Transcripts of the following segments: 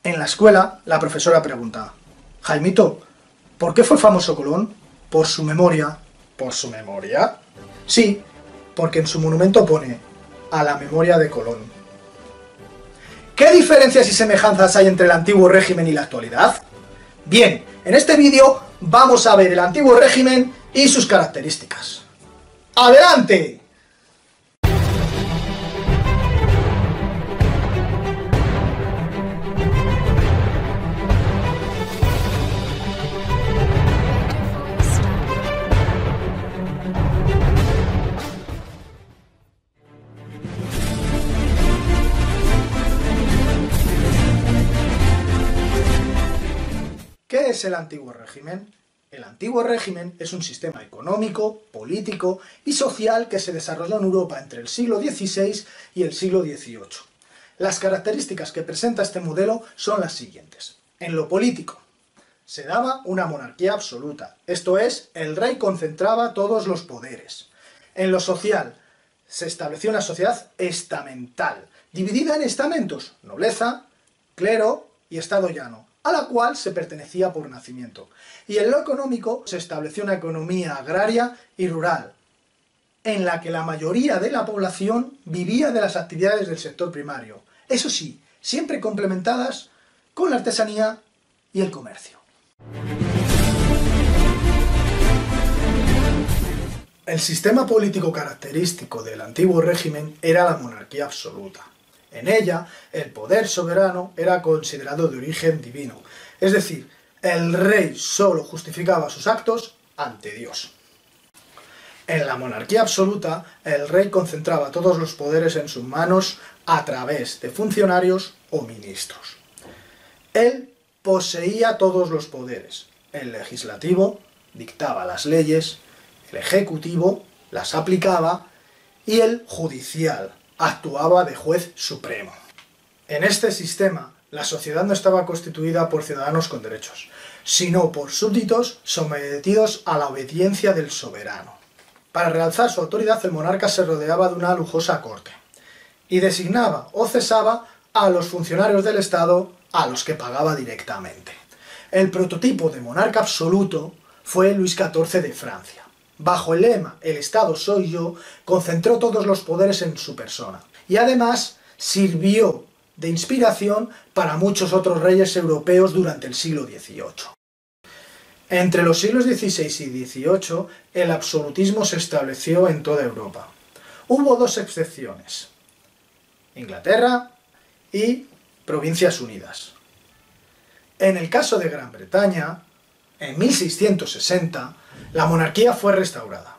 En la escuela, la profesora pregunta: Jaimito, ¿por qué fue famoso Colón? Por su memoria. ¿Por su memoria? Sí, porque en su monumento pone: a la memoria de Colón. ¿Qué diferencias y semejanzas hay entre el antiguo régimen y la actualidad? Bien, en este vídeo vamos a ver el antiguo régimen y sus características. ¡Adelante! ¿Qué es el antiguo régimen? El antiguo régimen es un sistema económico, político y social que se desarrolló en Europa entre el siglo XVI y el siglo XVIII. Las características que presenta este modelo son las siguientes. En lo político, se daba una monarquía absoluta, esto es, el rey concentraba todos los poderes. En lo social, se estableció una sociedad estamental, dividida en estamentos, nobleza, clero y estado llano, a la cual se pertenecía por nacimiento. Y en lo económico se estableció una economía agraria y rural, en la que la mayoría de la población vivía de las actividades del sector primario. Eso sí, siempre complementadas con la artesanía y el comercio. El sistema político característico del antiguo régimen era la monarquía absoluta. En ella, el poder soberano era considerado de origen divino, es decir, el rey solo justificaba sus actos ante Dios. En la monarquía absoluta, el rey concentraba todos los poderes en sus manos a través de funcionarios o ministros. Él poseía todos los poderes. El legislativo dictaba las leyes, el ejecutivo las aplicaba y el judicial actuaba de juez supremo. En este sistema, la sociedad no estaba constituida por ciudadanos con derechos, sino por súbditos sometidos a la obediencia del soberano. Para realzar su autoridad, el monarca se rodeaba de una lujosa corte y designaba o cesaba a los funcionarios del Estado a los que pagaba directamente. El prototipo de monarca absoluto fue Luis XIV de Francia. Bajo el lema "El Estado soy yo", concentró todos los poderes en su persona y además sirvió de inspiración para muchos otros reyes europeos durante el siglo XVIII. Entre los siglos XVI y XVIII, el absolutismo se estableció en toda Europa. Hubo dos excepciones: Inglaterra y Provincias Unidas. En el caso de Gran Bretaña, en 1660, la monarquía fue restaurada,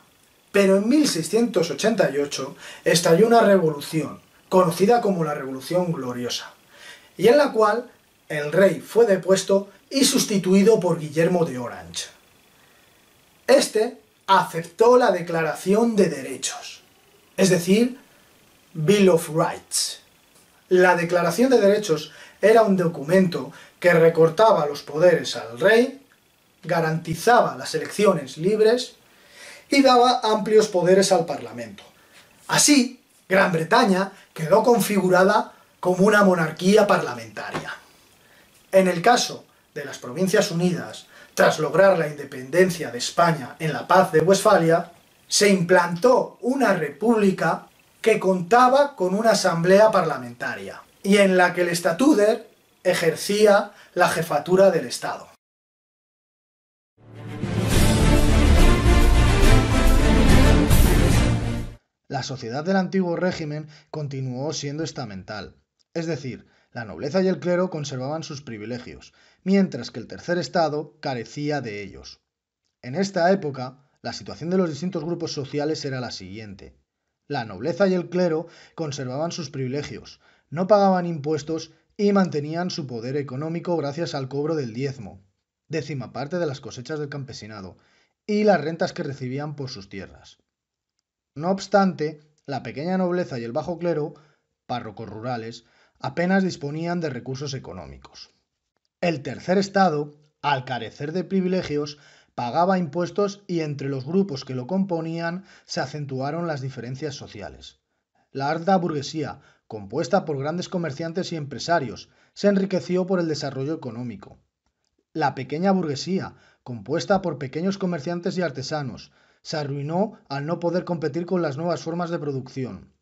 pero en 1688 estalló una revolución, conocida como la Revolución Gloriosa, y en la cual el rey fue depuesto y sustituido por Guillermo de Orange. Este aceptó la Declaración de Derechos, es decir, Bill of Rights. La Declaración de Derechos era un documento que recortaba los poderes al rey, garantizaba las elecciones libres y daba amplios poderes al Parlamento. Así, Gran Bretaña quedó configurada como una monarquía parlamentaria. En el caso de las Provincias Unidas, tras lograr la independencia de España en la Paz de Westfalia, se implantó una república que contaba con una asamblea parlamentaria y en la que el Statuder ejercía la jefatura del Estado. La sociedad del antiguo régimen continuó siendo estamental, es decir, la nobleza y el clero conservaban sus privilegios, mientras que el tercer estado carecía de ellos. En esta época, la situación de los distintos grupos sociales era la siguiente. La nobleza y el clero conservaban sus privilegios, no pagaban impuestos y mantenían su poder económico gracias al cobro del diezmo, décima parte de las cosechas del campesinado, y las rentas que recibían por sus tierras. No obstante, la pequeña nobleza y el bajo clero, párrocos rurales, apenas disponían de recursos económicos. El tercer estado, al carecer de privilegios, pagaba impuestos y entre los grupos que lo componían se acentuaron las diferencias sociales. La alta burguesía, compuesta por grandes comerciantes y empresarios, se enriqueció por el desarrollo económico. La pequeña burguesía, compuesta por pequeños comerciantes y artesanos, se arruinó al no poder competir con las nuevas formas de producción.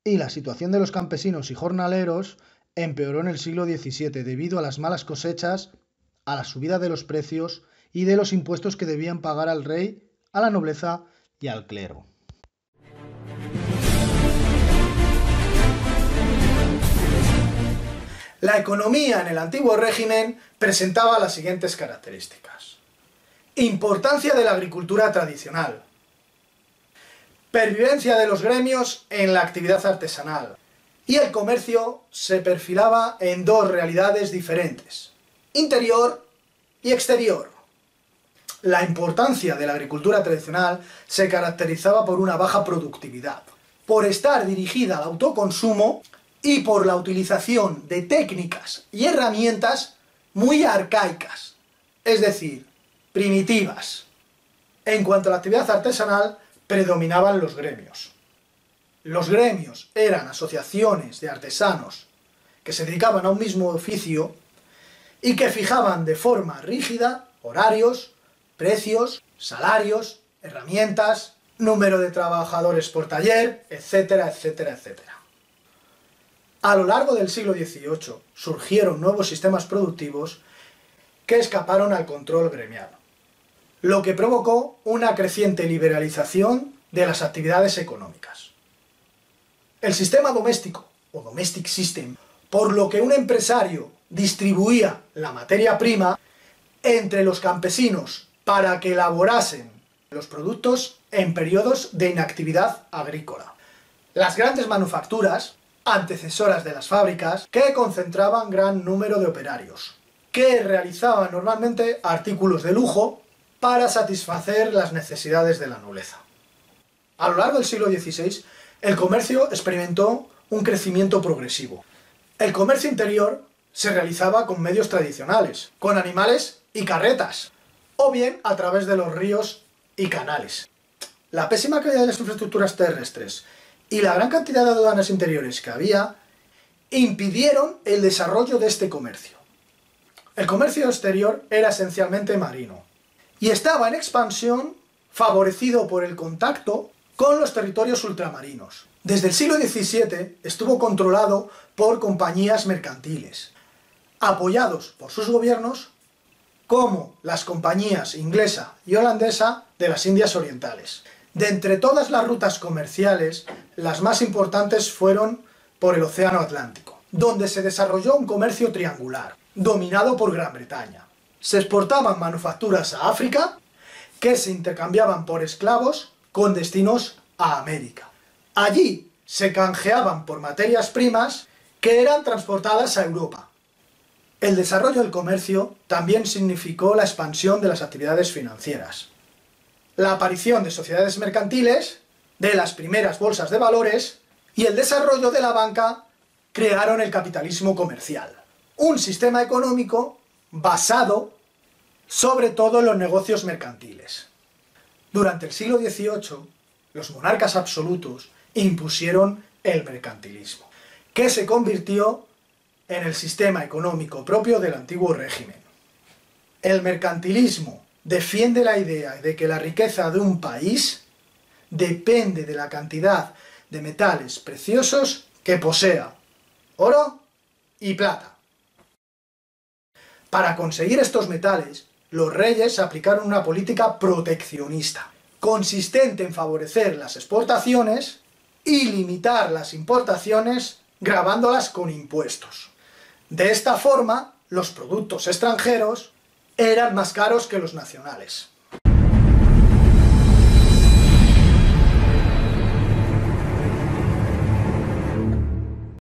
Y la situación de los campesinos y jornaleros empeoró en el siglo XVII debido a las malas cosechas, a la subida de los precios y de los impuestos que debían pagar al rey, a la nobleza y al clero. La economía en el antiguo régimen presentaba las siguientes características. Importancia de la agricultura tradicional. Pervivencia de los gremios en la actividad artesanal. Y el comercio se perfilaba en dos realidades diferentes: interior y exterior. La importancia de la agricultura tradicional se caracterizaba por una baja productividad, por estar dirigida al autoconsumo y por la utilización de técnicas y herramientas muy arcaicas, es decir, primitivas. En cuanto a la actividad artesanal, predominaban los gremios. Los gremios eran asociaciones de artesanos que se dedicaban a un mismo oficio y que fijaban de forma rígida horarios, precios, salarios, herramientas, número de trabajadores por taller, etcétera, etcétera, etcétera. A lo largo del siglo XVIII surgieron nuevos sistemas productivos que escaparon al control gremial, lo que provocó una creciente liberalización de las actividades económicas. El sistema doméstico, o domestic system, por lo que un empresario distribuía la materia prima entre los campesinos para que elaborasen los productos en periodos de inactividad agrícola. Las grandes manufacturas, antecesoras de las fábricas, que concentraban gran número de operarios, que realizaban normalmente artículos de lujo para satisfacer las necesidades de la nobleza. A lo largo del siglo XVI, el comercio experimentó un crecimiento progresivo. El comercio interior se realizaba con medios tradicionales, con animales y carretas, o bien a través de los ríos y canales. La pésima calidad de las infraestructuras terrestres y la gran cantidad de aduanas interiores que había impidieron el desarrollo de este comercio. El comercio exterior era esencialmente marino y estaba en expansión, favorecido por el contacto con los territorios ultramarinos. Desde el siglo XVII estuvo controlado por compañías mercantiles, apoyados por sus gobiernos, como las compañías inglesa y holandesa de las Indias Orientales. De entre todas las rutas comerciales, las más importantes fueron por el Océano Atlántico, donde se desarrolló un comercio triangular, dominado por Gran Bretaña. Se exportaban manufacturas a África, que se intercambiaban por esclavos con destinos a América. Allí se canjeaban por materias primas que eran transportadas a Europa. El desarrollo del comercio también significó la expansión de las actividades financieras. La aparición de sociedades mercantiles, de las primeras bolsas de valores y el desarrollo de la banca crearon el capitalismo comercial, un sistema económico basado sobre todo en los negocios mercantiles. Durante el siglo XVIII, los monarcas absolutos impusieron el mercantilismo, que se convirtió en el sistema económico propio del antiguo régimen. El mercantilismo defiende la idea de que la riqueza de un país depende de la cantidad de metales preciosos que posea, oro y plata. Para conseguir estos metales, los reyes aplicaron una política proteccionista, consistente en favorecer las exportaciones y limitar las importaciones, gravándolas con impuestos. De esta forma, los productos extranjeros eran más caros que los nacionales.